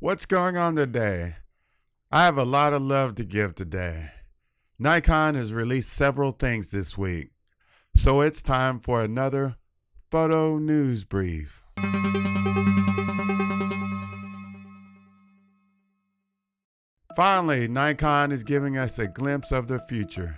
What's going on today? I have a lot of love to give today. Nikon has released several things this week, so it's time for another photo news brief. Finally, Nikon is giving us a glimpse of the future.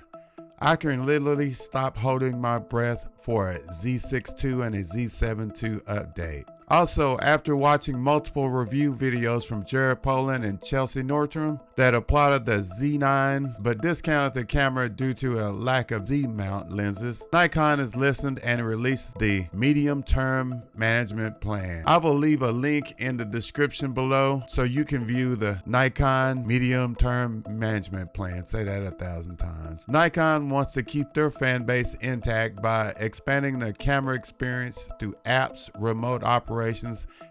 I can literally stop holding my breath for a Z6 II and a Z7 II update. Also, after watching multiple review videos from Jared Poland and Chelsea Nortram that applauded the Z9 but discounted the camera due to a lack of Z-mount lenses, Nikon has listened and released the medium-term management plan. I will leave a link in the description below so you can view the Nikon medium-term management plan. Say that 1,000 times. Nikon wants to keep their fan base intact by expanding the camera experience through apps, remote operations,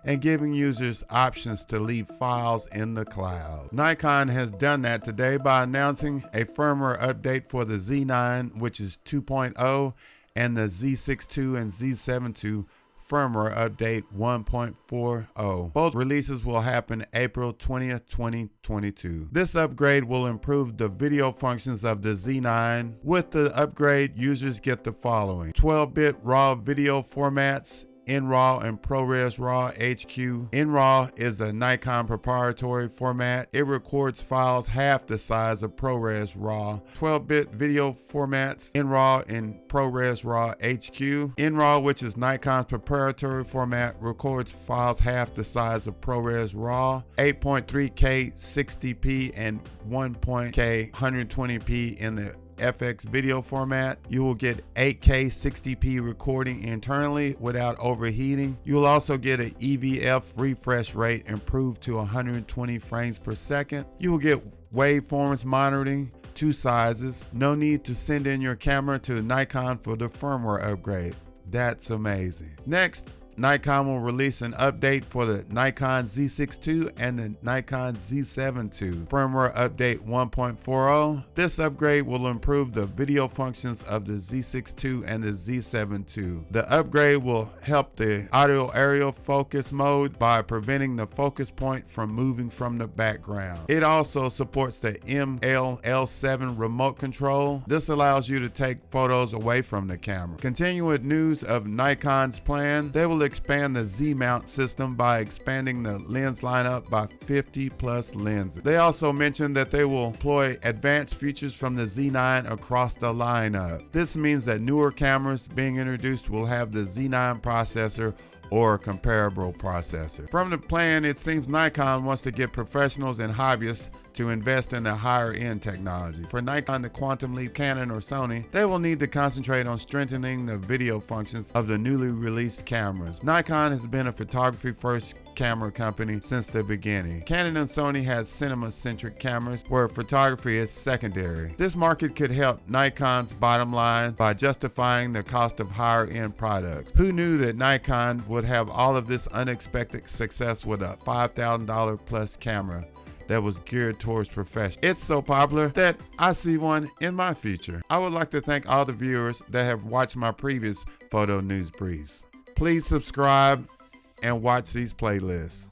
and giving users options to leave files in the cloud. Nikon has done that today by announcing a firmware update for the Z9, which is 2.0, and the Z6 II and Z7 II firmware update 1.40. Both releases will happen April 20th, 2022. This upgrade will improve the video functions of the Z9. With the upgrade, users get the following: 12-bit RAW video formats, NRAW and ProRes Raw HQ. NRAW is a Nikon proprietary format. It records files half the size of ProRes Raw. 12-bit video formats, NRAW and ProRes Raw HQ. NRAW, which is Nikon's proprietary format, records files half the size of ProRes Raw. 8.3K 60p and 1.K 120p in the FX video format. You will get 8K 60p recording internally without overheating. You will also get an EVF refresh rate improved to 120 frames per second. You will get Waveforms Monitoring, 2 sizes. No need to send in your camera to Nikon for the firmware upgrade. That's amazing. Next, Nikon will release an update for the Nikon Z6 II and the Nikon Z7 II. Firmware update 1.40. This upgrade will improve the video functions of the Z6 II and the Z7 II. The upgrade will help the audio aerial focus mode by preventing the focus point from moving from the background. It also supports the MLL7 remote control. This allows you to take photos away from the camera. Continuing with news of Nikon's plan, they will expand the Z-mount system by expanding the lens lineup by 50 plus lenses. They also mentioned that they will employ advanced features from the Z9 across the lineup. This means that newer cameras being introduced will have the Z9 processor or a comparable processor. From the plan, it seems Nikon wants to get professionals and hobbyists to invest in the higher end technology. For Nikon, the Quantum Leap, Canon, or Sony, they will need to concentrate on strengthening the video functions of the newly released cameras. Nikon has been a photography first camera company since the beginning. Canon and Sony has cinema-centric cameras where photography is secondary. This market could help Nikon's bottom line by justifying the cost of higher-end products. Who knew that Nikon would have all of this unexpected success with a $5,000 plus camera that was geared towards professionals? It's so popular that I see one in my future. I would like to thank all the viewers that have watched my previous photo news briefs. Please subscribe and watch these playlists.